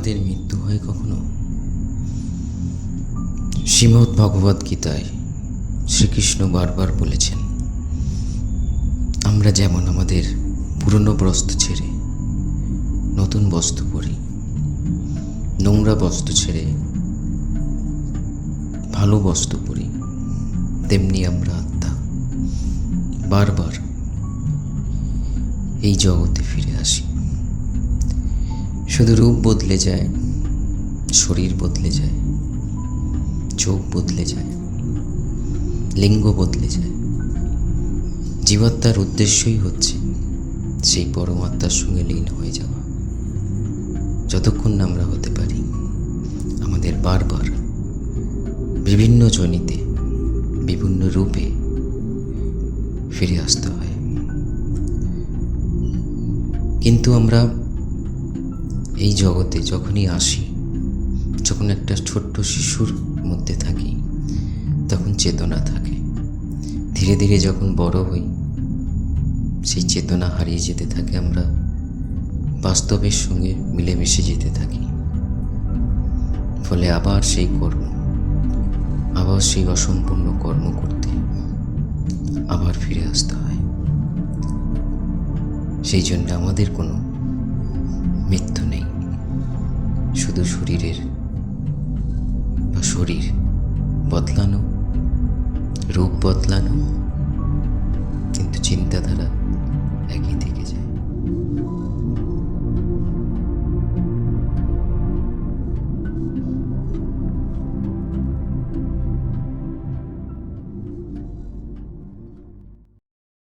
আমাদের মৃত্যু হয় কখনো? শ্রীমদ্ ভগবদ্ গীতায় শ্রীকৃষ্ণ বারবার বলেছেন, আমরা যেমন আমাদের পুরনো বস্ত্র ছেড়ে নতুন বস্ত্র পরি, নোংরা বস্ত্র ছেড়ে ভালো বস্ত্র পরি, তেমনি আমরা আত্মা বারবার এই জগতে ফিরে আসি। শুধু রূপ বদলে যায়, শরীর বদলে যায়, চোখ বদলে যায়, লিঙ্গ বদলে যায়। জীবাত্মার উদ্দেশ্যই হচ্ছে সেই পরমাত্মার সঙ্গে লীন হয়ে যাওয়া। যতক্ষণ না আমরা হতে পারি, আমাদের বারবার বিভিন্ন যোনিতে বিভিন্ন রূপে ফিরে আসতে হয়। কিন্তু আমরা এই জগতে যখনই আসি, যখন একটা ছোট্ট শিশুর মধ্যে থাকি, তখন চেতনা থাকে। ধীরে ধীরে যখন বড় হই, সেই চেতনা হারিয়ে যেতে থাকে, আমরা বাস্তবের সঙ্গে মিলেমিশে যেতে থাকি। ফলে আবার সেই কর্ম, আবার সেই অসম্পূর্ণ কর্ম করতে আবার ফিরে আসতে হয়। সেই জন্য আমাদের কোনো মৃত্যু নেই, শুধু শরীর বদলানো, রূপ বদলানো, কিন্তু চিন্তাধারা